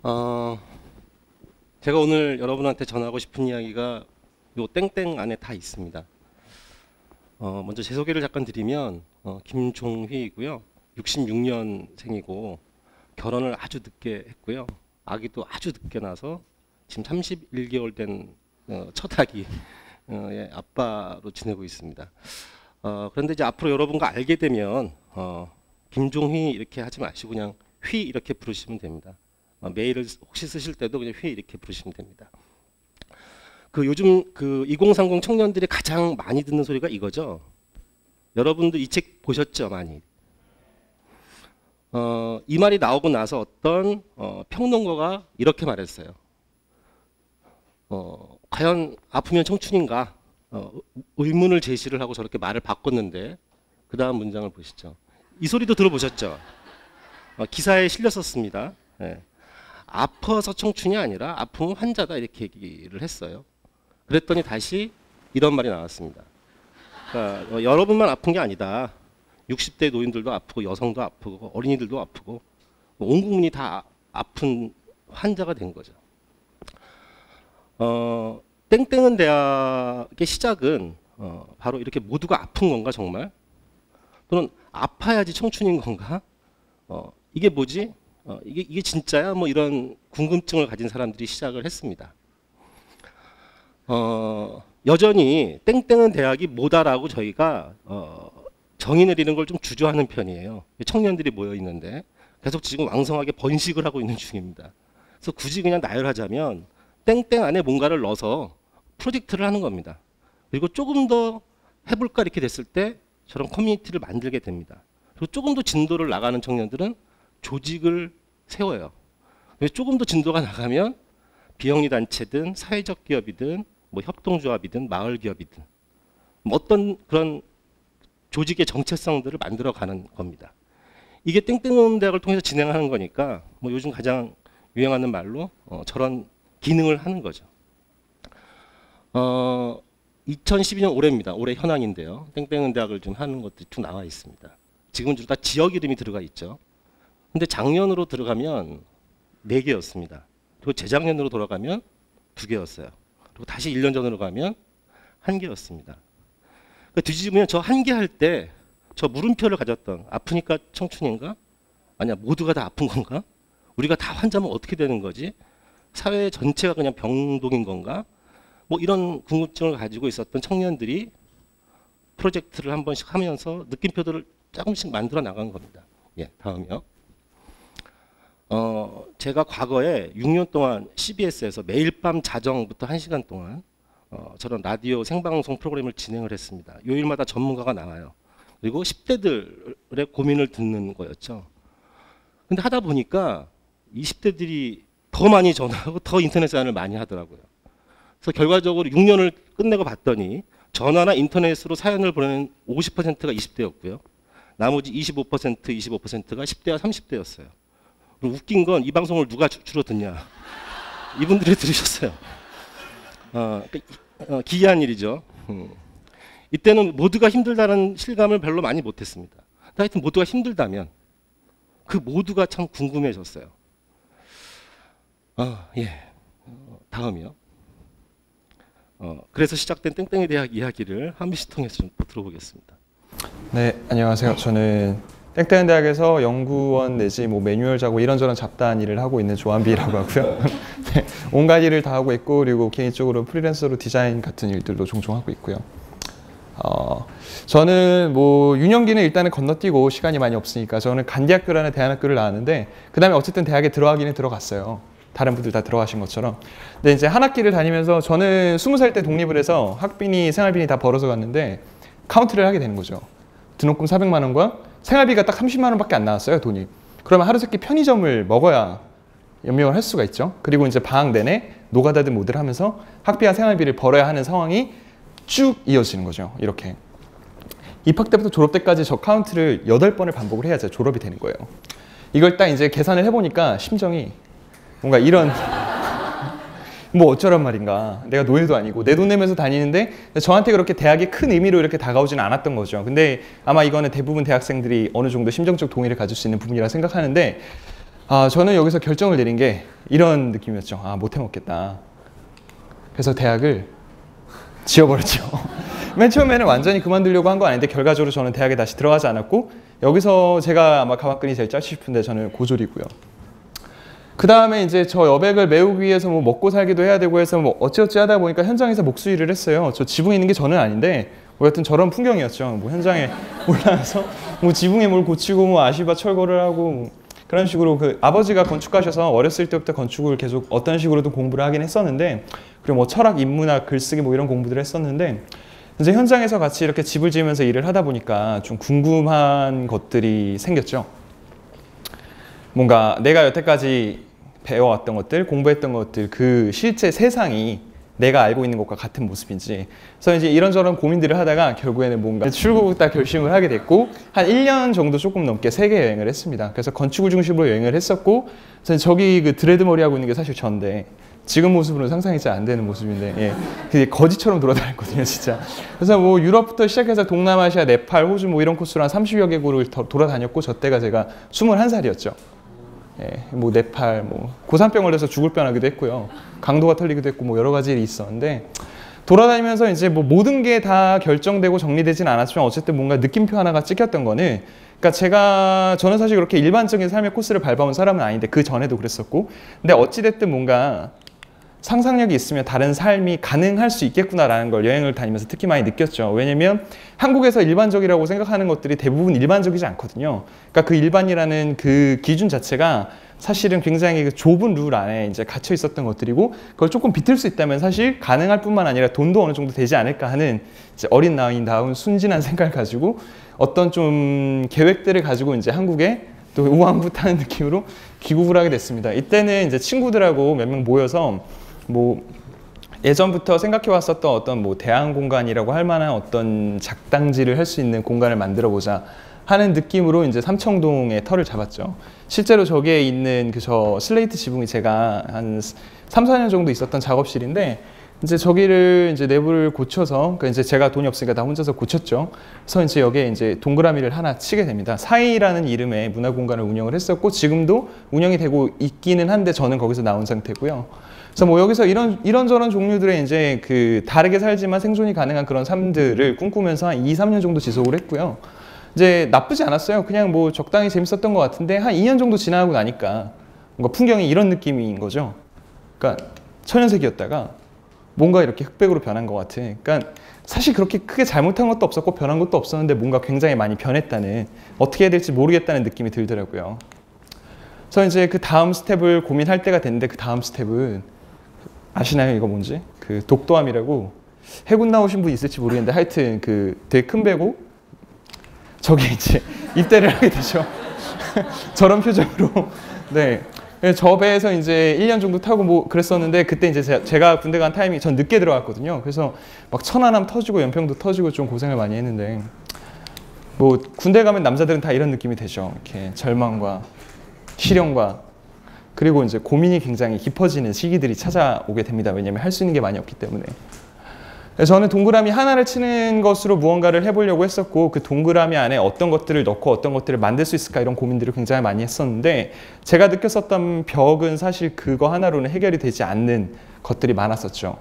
어, 제가 오늘 여러분한테 전하고 싶은 이야기가 요 땡땡 안에 다 있습니다. 먼저 제 소개를 잠깐 드리면 김종휘이고요. 66년생이고 결혼을 아주 늦게 했고요. 아기도 아주 늦게 나서 지금 31개월 된 첫 아기 의 아빠로 지내고 있습니다. 그런데 이제 앞으로 여러분과 알게 되면 김종휘 이렇게 하지 마시고 그냥 휘 이렇게 부르시면 됩니다. 메일을 혹시 쓰실 때도 그냥 휘 이렇게 부르시면 됩니다. 요즘 2030 청년들이 가장 많이 듣는 소리가 이거죠. 여러분도 이 책 보셨죠, 많이. 이 말이 나오고 나서 어떤 평론가가 이렇게 말했어요. 과연 아프면 청춘인가? 의문을 제시를 하고 저렇게 말을 바꿨는데 그 다음 문장을 보시죠. 이 소리도 들어보셨죠? 기사에 실렸었습니다. 네. 아파서 청춘이 아니라 아프면 환자다 이렇게 얘기를 했어요. 그랬더니 다시 이런 말이 나왔습니다. 그러니까 여러분만 아픈 게 아니다. 60대 노인들도 아프고 여성도 아프고 어린이들도 아프고 온 국민이 다 아픈 환자가 된 거죠. 땡땡은 대학의 시작은 바로 이렇게 모두가 아픈 건가 정말? 또는 아파야지 청춘인 건가? 이게 뭐지? 이게 진짜야? 뭐 이런 궁금증을 가진 사람들이 시작을 했습니다. 여전히 땡땡은 대학이 뭐다라고 저희가 정의 내리는 걸 좀 주저하는 편이에요. 청년들이 모여 있는데 계속 지금 왕성하게 번식을 하고 있는 중입니다. 그래서 굳이 그냥 나열하자면 땡땡 안에 뭔가를 넣어서 프로젝트를 하는 겁니다. 그리고 조금 더 해볼까 이렇게 됐을 때 저런 커뮤니티를 만들게 됩니다. 그리고 조금 더 진도를 나가는 청년들은 조직을 세워요. 조금 더 진도가 나가면 비영리 단체든 사회적 기업이든 뭐 협동조합이든 마을 기업이든 뭐 어떤 그런 조직의 정체성들을 만들어가는 겁니다. 이게 땡땡은 대학을 통해서 진행하는 거니까 뭐 요즘 가장 유행하는 말로 저런 기능을 하는 거죠. 2012년 올해입니다. 올해 현황인데요. 땡땡은 대학을 좀 하는 것들이 쭉 나와 있습니다. 지금은 주로 다 지역 이름이 들어가 있죠. 근데 작년으로 들어가면 4개였습니다. 그리고 재작년으로 돌아가면 2개였어요. 그리고 다시 1년 전으로 가면 1개였습니다. 그러니까 뒤집으면 저 1개 할 때 저 물음표를 가졌던 아프니까 청춘인가? 아니야 모두가 다 아픈 건가? 우리가 다 환자면 어떻게 되는 거지? 사회 전체가 그냥 병동인 건가? 뭐 이런 궁금증을 가지고 있었던 청년들이 프로젝트를 한 번씩 하면서 느낌표들을 조금씩 만들어 나간 겁니다. 예, 다음이요. 제가 과거에 6년 동안 CBS에서 매일 밤 자정부터 1시간 동안 저런 라디오 생방송 프로그램을 진행을 했습니다. 요일마다 전문가가 나와요. 그리고 10대들의 고민을 듣는 거였죠. 근데 하다 보니까 20대들이 더 많이 전화하고 더 인터넷 사연을 많이 하더라고요. 그래서 결과적으로 6년을 끝내고 봤더니 전화나 인터넷으로 사연을 보내는 50%가 20대였고요. 나머지 25%가 10대와 30대였어요. 그리고 웃긴 건 이 방송을 누가 주로 듣냐. 이분들이 들으셨어요. 기이한 일이죠. 이때는 모두가 힘들다는 실감을 별로 많이 못했습니다. 하여튼 모두가 힘들다면 그 모두가 참 궁금해졌어요. 예. 다음이요. 그래서 시작된 땡땡이 대학 이야기를 한 분씩 통해서 좀 들어보겠습니다. 네, 안녕하세요. 저는 땡땡 대학에서 연구원 내지 뭐 매뉴얼 작업 이런저런 잡다한 일을 하고 있는 조한비라고 하고요. 네, 온갖 일을 다 하고 있고 그리고 개인적으로 프리랜서로 디자인 같은 일들도 종종 하고 있고요. 저는 뭐 유년기는 일단은 건너뛰고 시간이 많이 없으니까 저는 간대학교라는 대안학교를 나왔는데 그 다음에 어쨌든 대학에 들어가기는 들어갔어요. 다른 분들 다 들어가신 것처럼. 근데 이제 한 학기를 다니면서 저는 20살 때 독립을 해서 학비니 생활비니 다 벌어서 갔는데 카운트를 하게 되는 거죠. 등록금 400만 원과 생활비가 딱 30만 원밖에 안 나왔어요, 돈이. 그러면 하루 세끼 편의점을 먹어야 연명을 할 수가 있죠. 그리고 이제 방학 내내 노가다든 뭐들 하면서 학비와 생활비를 벌어야 하는 상황이 쭉 이어지는 거죠. 이렇게. 입학 때부터 졸업 때까지 저 카운트를 8번을 반복을 해야 졸업이 되는 거예요. 이걸 딱 이제 계산을 해보니까 심정이 뭔가 이런 뭐 어쩌란 말인가. 내가 노예도 아니고 내 돈 내면서 다니는데 저한테 그렇게 대학이 큰 의미로 이렇게 다가오지는 않았던 거죠. 근데 아마 이거는 대부분 대학생들이 어느 정도 심정적 동의를 가질 수 있는 부분이라 생각하는데 저는 여기서 결정을 내린 게 이런 느낌이었죠. 못 해먹겠다. 그래서 대학을 지워버렸죠. 맨 처음에는 완전히 그만두려고 한 건 아닌데 결과적으로 저는 대학에 다시 들어가지 않았고 여기서 제가 아마 가방끈이 제일 짧지 싶은데 저는 고졸이고요. 그 다음에 이제 저 여백을 메우기 위해서 뭐 먹고 살기도 해야 되고 해서 뭐 어찌어찌 하다 보니까 현장에서 목수일을 했어요. 저 지붕에 있는 게 저는 아닌데 뭐 여튼 저런 풍경이었죠. 뭐 현장에 올라가서 뭐 지붕에 뭘 고치고 뭐 아시바 철거를 하고 뭐 그런 식으로 그 아버지가 건축가셔서 어렸을 때부터 건축을 계속 어떤 식으로든 공부를 하긴 했었는데 그리고 뭐 철학, 인문학, 글쓰기 뭐 이런 공부들을 했었는데 이제 현장에서 같이 이렇게 집을 지으면서 일을 하다 보니까 좀 궁금한 것들이 생겼죠. 뭔가 내가 여태까지 배워왔던 것들, 공부했던 것들, 그 실제 세상이 내가 알고 있는 것과 같은 모습인지. 그래서 이제 이런저런 고민들을 하다가 결국에는 뭔가 출국 딱 결심을 하게 됐고 한 1년 정도 조금 넘게 세계 여행을 했습니다. 그래서 건축을 중심으로 여행을 했었고 그래서 저기 그 드레드 머리 하고 있는 게 사실 전데 지금 모습으로는 상상이 잘 안 되는 모습인데 예, 그게 거지처럼 돌아다녔거든요 진짜. 그래서 뭐 유럽부터 시작해서 동남아시아, 네팔, 호주 뭐 이런 코스로 한 30여 개국을 돌아다녔고 저 때가 제가 21살이었죠. 예, 뭐 네팔, 뭐 고산병 걸려서 죽을 뻔하기도 했고요. 강도가 털리기도 했고 뭐 여러 가지 일이 있었는데 돌아다니면서 이제 뭐 모든 게 다 결정되고 정리되진 않았지만 어쨌든 뭔가 느낌표 하나가 찍혔던 거는 그러니까 저는 사실 그렇게 일반적인 삶의 코스를 밟아온 사람은 아닌데 그 전에도 그랬었고 근데 어찌됐든 뭔가 상상력이 있으면 다른 삶이 가능할 수 있겠구나라는 걸 여행을 다니면서 특히 많이 느꼈죠. 왜냐면 한국에서 일반적이라고 생각하는 것들이 대부분 일반적이지 않거든요. 그러니까 그 일반이라는 그 기준 자체가 사실은 굉장히 그 좁은 룰 안에 이제 갇혀 있었던 것들이고 그걸 조금 비틀 수 있다면 사실 가능할 뿐만 아니라 돈도 어느 정도 되지 않을까 하는 이제 어린 나이다운 순진한 생각을 가지고 어떤 좀 계획들을 가지고 이제 한국에 또 우왕부타는 느낌으로 귀국을 하게 됐습니다. 이때는 이제 친구들하고 몇 명 모여서 뭐 예전부터 생각해 왔었던 어떤 뭐 대안 공간이라고 할 만한 어떤 작당지를 할 수 있는 공간을 만들어 보자 하는 느낌으로 이제 삼청동에 터를 잡았죠. 실제로 저기에 있는 그 저 슬레이트 지붕이 제가 한 3, 4년 정도 있었던 작업실인데 이제 저기를 이제 내부를 고쳐서 그러니까 이제 제가 돈이 없으니까 다 혼자서 고쳤죠. 그래서 이제 여기에 이제 동그라미를 하나 치게 됩니다. 사이라는 이름의 문화 공간을 운영을 했었고 지금도 운영이 되고 있기는 한데 저는 거기서 나온 상태고요. 그래서 뭐 여기서 이런저런 종류들의 이제 그 다르게 살지만 생존이 가능한 그런 삶들을 꿈꾸면서 한 2, 3년 정도 지속을 했고요. 이제 나쁘지 않았어요. 그냥 뭐 적당히 재밌었던 것 같은데 한 2년 정도 지나고 나니까 뭔가 풍경이 이런 느낌인 거죠. 그러니까 천연색이었다가 뭔가 이렇게 흑백으로 변한 것 같은. 그러니까 사실 그렇게 크게 잘못한 것도 없었고 변한 것도 없었는데 뭔가 굉장히 많이 변했다는 어떻게 해야 될지 모르겠다는 느낌이 들더라고요. 그래서 이제 그 다음 스텝을 고민할 때가 됐는데 그 다음 스텝은 아시나요? 이거 뭔지? 그 독도함이라고 해군 나오신 분 있을지 모르겠는데 하여튼 그 되게 큰 배고 저기 이제 입대를 하게 되죠. 저런 표정으로. 네. 저 배에서 이제 1년 정도 타고 뭐 그랬었는데 그때 이제 제가 군대 간 타이밍이 전 늦게 들어갔거든요. 그래서 막 천안함 터지고 연평도 터지고 좀 고생을 많이 했는데 뭐 군대 가면 남자들은 다 이런 느낌이 되죠. 이렇게 절망과 실현과 그리고 이제 고민이 굉장히 깊어지는 시기들이 찾아오게 됩니다. 왜냐하면 할 수 있는 게 많이 없기 때문에. 그래서 저는 동그라미 하나를 치는 것으로 무언가를 해보려고 했었고 그 동그라미 안에 어떤 것들을 넣고 어떤 것들을 만들 수 있을까 이런 고민들을 굉장히 많이 했었는데 제가 느꼈었던 벽은 사실 그거 하나로는 해결이 되지 않는 것들이 많았었죠.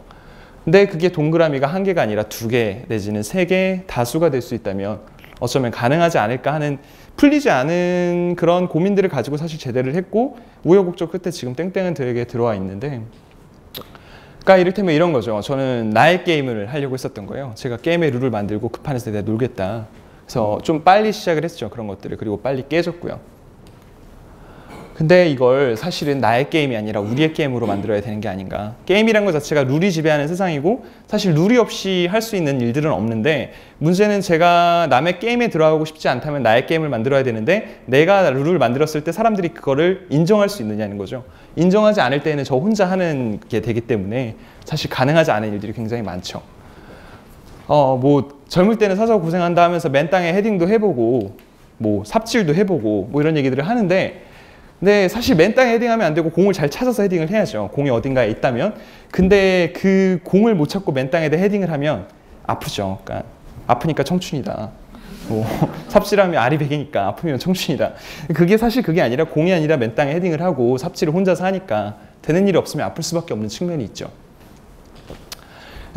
근데 그게 동그라미가 한 개가 아니라 2개 내지는 3개 다수가 될 수 있다면 어쩌면 가능하지 않을까 하는 풀리지 않은 그런 고민들을 가지고 사실 제대를 했고 우여곡절 끝에 지금 땡땡은 되게 들어와 있는데 그러니까 이를테면 이런 거죠. 저는 나의 게임을 하려고 했었던 거예요. 제가 게임의 룰을 만들고 그 판에서 내가 놀겠다. 그래서 좀 빨리 시작을 했죠. 그런 것들을. 그리고 빨리 깨졌고요. 근데 이걸 사실은 나의 게임이 아니라 우리의 게임으로 만들어야 되는 게 아닌가. 게임이란 것 자체가 룰이 지배하는 세상이고 사실 룰이 없이 할 수 있는 일들은 없는데 문제는 제가 남의 게임에 들어가고 싶지 않다면 나의 게임을 만들어야 되는데 내가 룰을 만들었을 때 사람들이 그거를 인정할 수 있느냐는 거죠. 인정하지 않을 때에는 저 혼자 하는 게 되기 때문에 사실 가능하지 않은 일들이 굉장히 많죠. 뭐 젊을 때는 사서 고생한다 하면서 맨 땅에 헤딩도 해보고 뭐 삽질도 해보고 뭐 이런 얘기들을 하는데 근데 사실 맨 땅에 헤딩하면 안 되고 공을 잘 찾아서 헤딩을 해야죠. 공이 어딘가에 있다면. 근데 그 공을 못 찾고 맨 땅에 헤딩을 하면 아프죠. 그러니까 아프니까 청춘이다. 뭐 삽질하면 알이 백이니까 아프면 청춘이다. 그게 사실 그게 아니라 공이 아니라 맨 땅에 헤딩을 하고 삽질을 혼자서 하니까 되는 일이 없으면 아플 수밖에 없는 측면이 있죠.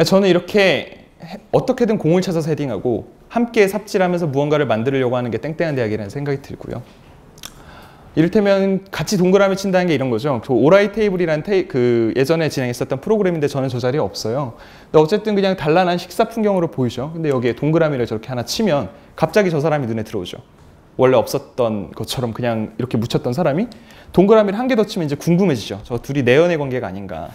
저는 이렇게 어떻게든 공을 찾아서 헤딩하고 함께 삽질하면서 무언가를 만들려고 하는 게 땡땡한 대학이라는 생각이 들고요. 이를테면 같이 동그라미 친다는 게 이런 거죠. 그 오라이 테이블이라는 그 예전에 진행했었던 프로그램인데 저는 저 자리에 없어요. 근데 어쨌든 그냥 단란한 식사 풍경으로 보이죠. 근데 여기에 동그라미를 저렇게 하나 치면 갑자기 저 사람이 눈에 들어오죠. 원래 없었던 것처럼 그냥 이렇게 묻혔던 사람이 동그라미를 한 개 더 치면 이제 궁금해지죠. 저 둘이 내연의 관계가 아닌가.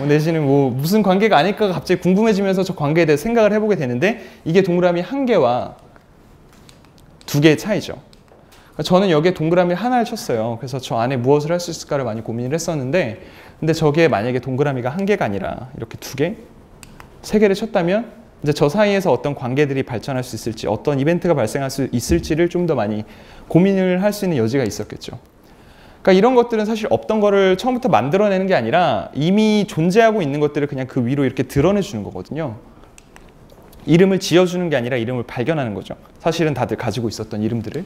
내지는 뭐 무슨 관계가 아닐까가 갑자기 궁금해지면서 저 관계에 대해 생각을 해보게 되는데 이게 동그라미 한 개와 두 개의 차이죠. 저는 여기에 동그라미 하나를 쳤어요. 그래서 저 안에 무엇을 할 수 있을까를 많이 고민을 했었는데 근데 저게 만약에 동그라미가 한 개가 아니라 이렇게 두 개, 세 개를 쳤다면 이제 저 사이에서 어떤 관계들이 발전할 수 있을지 어떤 이벤트가 발생할 수 있을지를 좀 더 많이 고민을 할 수 있는 여지가 있었겠죠. 그러니까 이런 것들은 사실 없던 거를 처음부터 만들어내는 게 아니라 이미 존재하고 있는 것들을 그냥 그 위로 이렇게 드러내주는 거거든요. 이름을 지어주는 게 아니라 이름을 발견하는 거죠. 사실은 다들 가지고 있었던 이름들을.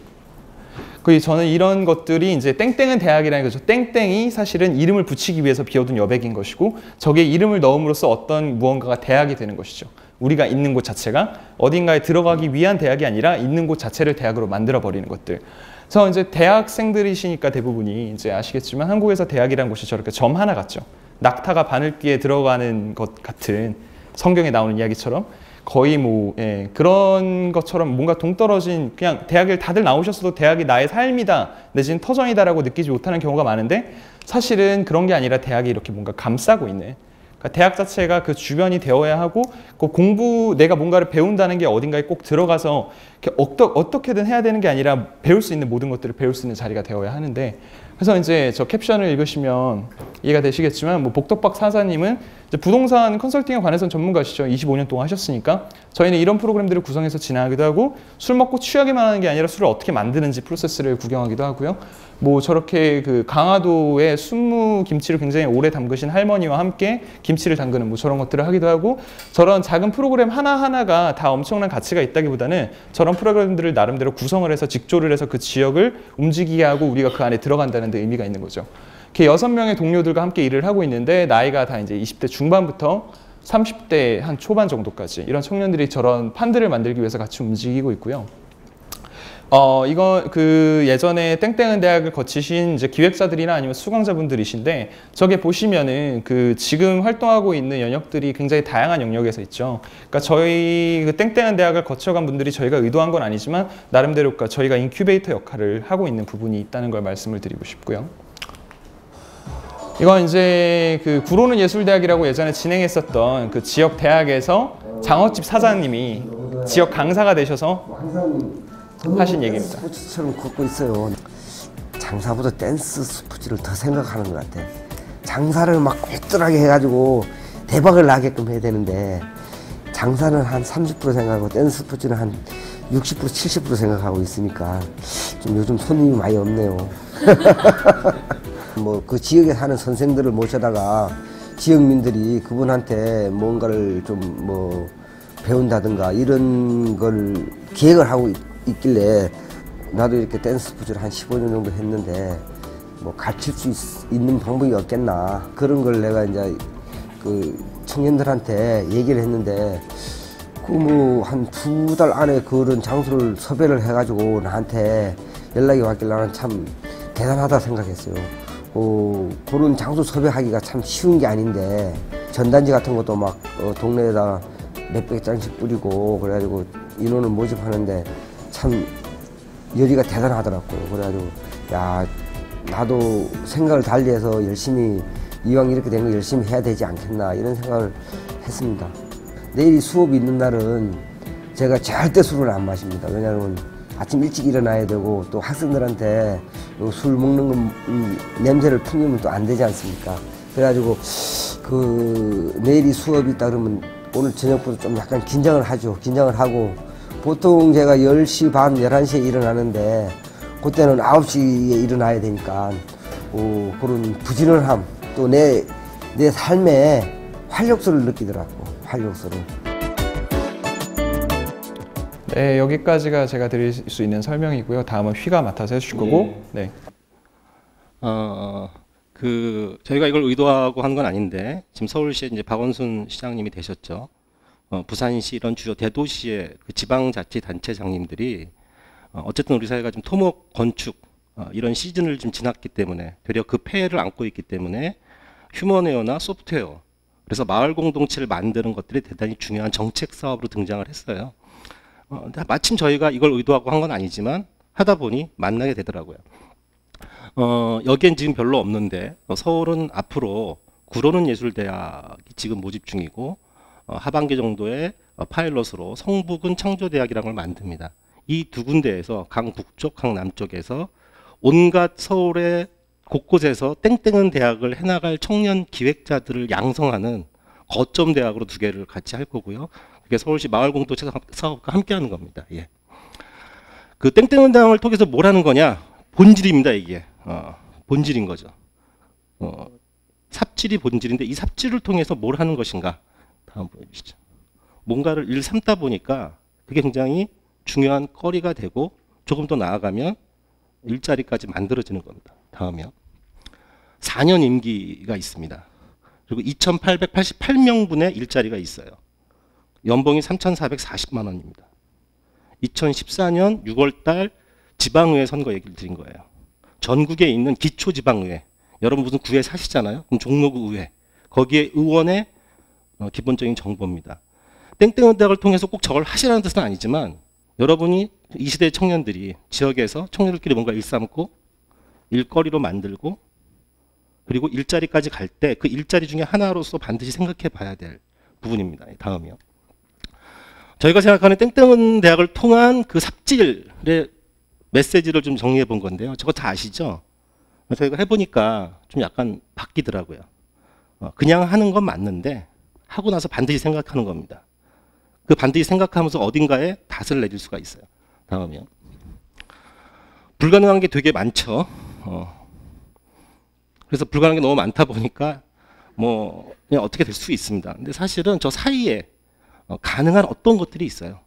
저는 이런 것들이 이제 땡땡은 대학이라는 거죠. 땡땡이 사실은 이름을 붙이기 위해서 비워둔 여백인 것이고 저게 이름을 넣음으로써 어떤 무언가가 대학이 되는 것이죠. 우리가 있는 곳 자체가 어딘가에 들어가기 위한 대학이 아니라 있는 곳 자체를 대학으로 만들어버리는 것들. 그래서 이제 대학생들이시니까 대부분이 이제 아시겠지만 한국에서 대학이라는 곳이 저렇게 점 하나 같죠. 낙타가 바늘귀에 들어가는 것 같은 성경에 나오는 이야기처럼 거의 뭐 그런 것처럼 뭔가 동떨어진 그냥 대학을 다들 나오셨어도 대학이 나의 삶이다 내지는 터전이다라고 느끼지 못하는 경우가 많은데 사실은 그런 게 아니라 대학이 이렇게 뭔가 감싸고 있는 그러니까 대학 자체가 그 주변이 되어야 하고 그 내가 뭔가를 배운다는 게 어딘가에 꼭 들어가서 어떻게든 해야 되는 게 아니라 배울 수 있는 모든 것들을 배울 수 있는 자리가 되어야 하는데 그래서 이제 저 캡션을 읽으시면 이해가 되시겠지만 뭐 복덕박 사사님은 이제 부동산 컨설팅에 관해서는 전문가시죠. 25년 동안 하셨으니까 저희는 이런 프로그램들을 구성해서 진행하기도 하고 술 먹고 취하기만 하는 게 아니라 술을 어떻게 만드는지 프로세스를 구경하기도 하고요. 뭐 저렇게 그 강화도에 순무 김치를 굉장히 오래 담그신 할머니와 함께 김치를 담그는 뭐 저런 것들을 하기도 하고 저런 작은 프로그램 하나하나가 다 엄청난 가치가 있다기보다는 저런 프로그램들을 나름대로 구성을 해서 직조를 해서 그 지역을 움직이게 하고 우리가 그 안에 들어간다는 데 의미가 있는 거죠. 이렇게 6명의 동료들과 함께 일을 하고 있는데 나이가 다 이제 20대 중반부터 30대 한 초반 정도까지 이런 청년들이 저런 판들을 만들기 위해서 같이 움직이고 있고요. 이건 그 예전에 땡땡은 대학을 거치신 이제 기획자들이나 아니면 수강자분들이신데 저게 보시면은 그 지금 활동하고 있는 영역들이 굉장히 다양한 영역에서 있죠. 그러니까 저희 그 땡땡은 대학을 거쳐간 분들이 저희가 의도한 건 아니지만 나름대로 그러니까 저희가 인큐베이터 역할을 하고 있는 부분이 있다는 걸 말씀을 드리고 싶고요. 이건 이제 그 구로는 예술대학이라고 예전에 진행했었던 그 지역 대학에서 장어집 사장님이 지역 강사가 되셔서 하신 얘기입니다. 스포츠처럼 걷고 있어요. 장사보다 댄스 스포츠를 더 생각하는 것 같아. 장사를 막 꼴등하게 해가지고 대박을 나게끔 해야 되는데 장사는 한 30% 생각하고 댄스 스포츠는 한 60%, 70% 생각하고 있으니까 좀 요즘 손님이 많이 없네요. 뭐 그 지역에 사는 선생들을 모셔다가 지역민들이 그분한테 뭔가를 좀 뭐 배운다든가 이런 걸 기획을 하고 있길래 나도 이렇게 댄스 스포츠를 한 15년 정도 했는데 뭐 가르칠 수 있는 방법이 없겠나 그런 걸 내가 이제 그 청년들한테 얘기를 했는데 그 뭐 한 2달 안에 그런 장소를 섭외를 해가지고 나한테 연락이 왔길래 나는 참 대단하다 생각했어요. 그런 장소 섭외하기가 참 쉬운 게 아닌데 전단지 같은 것도 막 동네에다 몇백 장씩 뿌리고 그래가지고 인원을 모집하는데 참 열의가 대단하더라고요. 그래가지고 야 나도 생각을 달리해서 열심히 이왕 이렇게 된 거 열심히 해야 되지 않겠나 이런 생각을 했습니다. 내일이 수업이 있는 날은 제가 절대 술을 안 마십니다. 왜냐하면 아침 일찍 일어나야 되고 또 학생들한테 술 먹는 거 냄새를 풍기면 또 안 되지 않습니까? 그래가지고 그 내일이 수업이 있다 그러면 오늘 저녁부터 좀 약간 긴장을 하죠. 긴장을 하고 보통 제가 10시 반, 11시에 일어나는데 그때는 9시에 일어나야 되니까 그런 부지런함 또 내 삶에 활력소를 느끼더라고. 활력소를. 네, 여기까지가 제가 드릴 수 있는 설명이고요. 다음은 휘가 맡아서 해주실 거고. 네. 저희가 이걸 의도하고 한 건 아닌데 지금 서울시에 이제 박원순 시장님이 되셨죠. 부산시 이런 주요 대도시의 그 지방자치단체장님들이 어쨌든 우리 사회가 좀 토목 건축 이런 시즌을 좀 지났기 때문에 되려 그 폐해를 안고 있기 때문에 휴먼웨어나 소프트웨어 그래서 마을 공동체를 만드는 것들이 대단히 중요한 정책 사업으로 등장을 했어요. 마침 저희가 이걸 의도하고 한 건 아니지만 하다 보니 만나게 되더라고요. 여기엔 지금 별로 없는데 서울은 앞으로 구로는 예술대학이 지금 모집 중이고 하반기 정도에 파일럿으로 성북은 창조대학이라는 걸 만듭니다. 이 두 군데에서 강 북쪽, 강 남쪽에서 온갖 서울의 곳곳에서 땡땡은 대학을 해나갈 청년 기획자들을 양성하는 거점 대학으로 두 개를 같이 할 거고요. 그게 서울시 마을공동체 사업과 함께하는 겁니다. 예. 그 땡땡은 대학을 통해서 뭘 하는 거냐? 본질입니다. 이게 본질인 거죠. 삽질이 본질인데 이 삽질을 통해서 뭘 하는 것인가? 다음 보여주시죠. 뭔가를 일삼다 보니까 그게 굉장히 중요한 거리가 되고 조금 더 나아가면 일자리까지 만들어지는 겁니다. 다음이요. 4년 임기가 있습니다. 그리고 2,888명분의 일자리가 있어요. 연봉이 3,440만 원입니다. 2014년 6월달 지방의회 선거 얘기를 드린 거예요. 전국에 있는 기초지방의회, 여러분 무슨 구에 사시잖아요. 그럼 종로구 의회, 거기에 의원의 기본적인 정보입니다. 땡땡은 대학을 통해서 꼭 저걸 하시라는 뜻은 아니지만 여러분이 이 시대의 청년들이 지역에서 청년들끼리 뭔가 일삼고 일거리로 만들고 그리고 일자리까지 갈 때 그 일자리 중에 하나로서 반드시 생각해 봐야 될 부분입니다. 다음이요. 저희가 생각하는 땡땡은 대학을 통한 그 삽질의 메시지를 좀 정리해 본 건데요. 저거 다 아시죠? 저희가 해보니까 좀 약간 바뀌더라고요. 그냥 하는 건 맞는데 하고 나서 반드시 생각하는 겁니다. 그 반드시 생각하면서 어딘가에 닷을 내릴 수가 있어요. 다음이요. 불가능한 게 되게 많죠. 그래서 불가능한 게 너무 많다 보니까 뭐 그냥 어떻게 될 수 있습니다. 근데 사실은 저 사이에 가능한 어떤 것들이 있어요.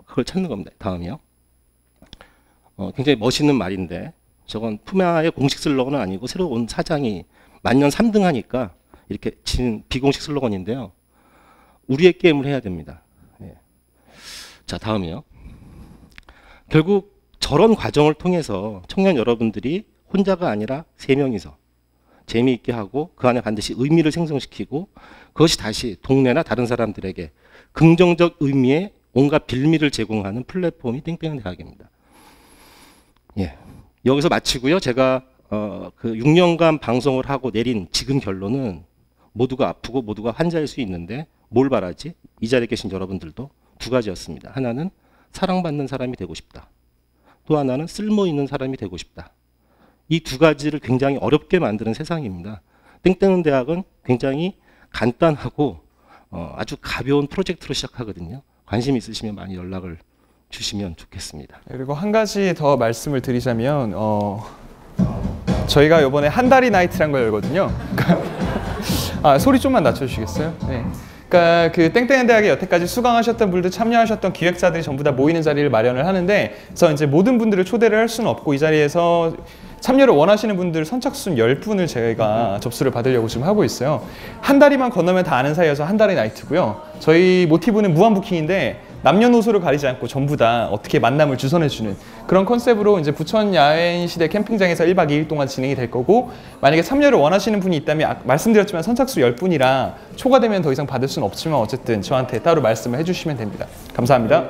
그걸 찾는 겁니다. 다음이요. 굉장히 멋있는 말인데 저건 푸마의 공식 슬로건은 아니고 새로 온 사장이 만년 3등 하니까 이렇게 진 비공식 슬로건인데요. 우리의 게임을 해야 됩니다. 예. 자, 다음이요. 결국 저런 과정을 통해서 청년 여러분들이 혼자가 아니라 3명이서 재미있게 하고 그 안에 반드시 의미를 생성시키고 그것이 다시 동네나 다른 사람들에게 긍정적 의미의 온갖 빌미를 제공하는 플랫폼이 땡땡은 대학입니다. 예. 여기서 마치고요. 제가 그 6년간 방송을 하고 내린 지금 결론은 모두가 아프고 모두가 환자일 수 있는데 뭘 바라지? 이 자리에 계신 여러분들도 두 가지였습니다. 하나는 사랑받는 사람이 되고 싶다. 또 하나는 쓸모 있는 사람이 되고 싶다. 이 두 가지를 굉장히 어렵게 만드는 세상입니다. 땡땡은 대학은 굉장히 간단하고 아주 가벼운 프로젝트로 시작하거든요. 관심 있으시면 많이 연락을 주시면 좋겠습니다. 그리고 한 가지 더 말씀을 드리자면 저희가 이번에 한다리 나이트란 걸 열거든요. 소리 좀만 낮춰주시겠어요? 네. 그러니까 그 땡땡은 대학에 여태까지 수강하셨던 분들, 참여하셨던 기획자들이 전부 다 모이는 자리를 마련을 하는데, 그래서 이제 모든 분들을 초대를 할 수는 없고 이 자리에서 참여를 원하시는 분들 선착순 10분을 저희가 접수를 받으려고 지금 하고 있어요. 한 다리만 건너면 다 아는 사이여서 한다리 나이트고요. 저희 모티브는 무한 부킹인데 남녀노소를 가리지 않고 전부 다 어떻게 만남을 주선해주는 그런 컨셉으로 이제 부천 야외시대 캠핑장에서 1박 2일 동안 진행이 될 거고, 만약에 참여를 원하시는 분이 있다면 말씀드렸지만 선착수 10분이라 초과되면 더 이상 받을 수는 없지만 어쨌든 저한테 따로 말씀을 해주시면 됩니다. 감사합니다.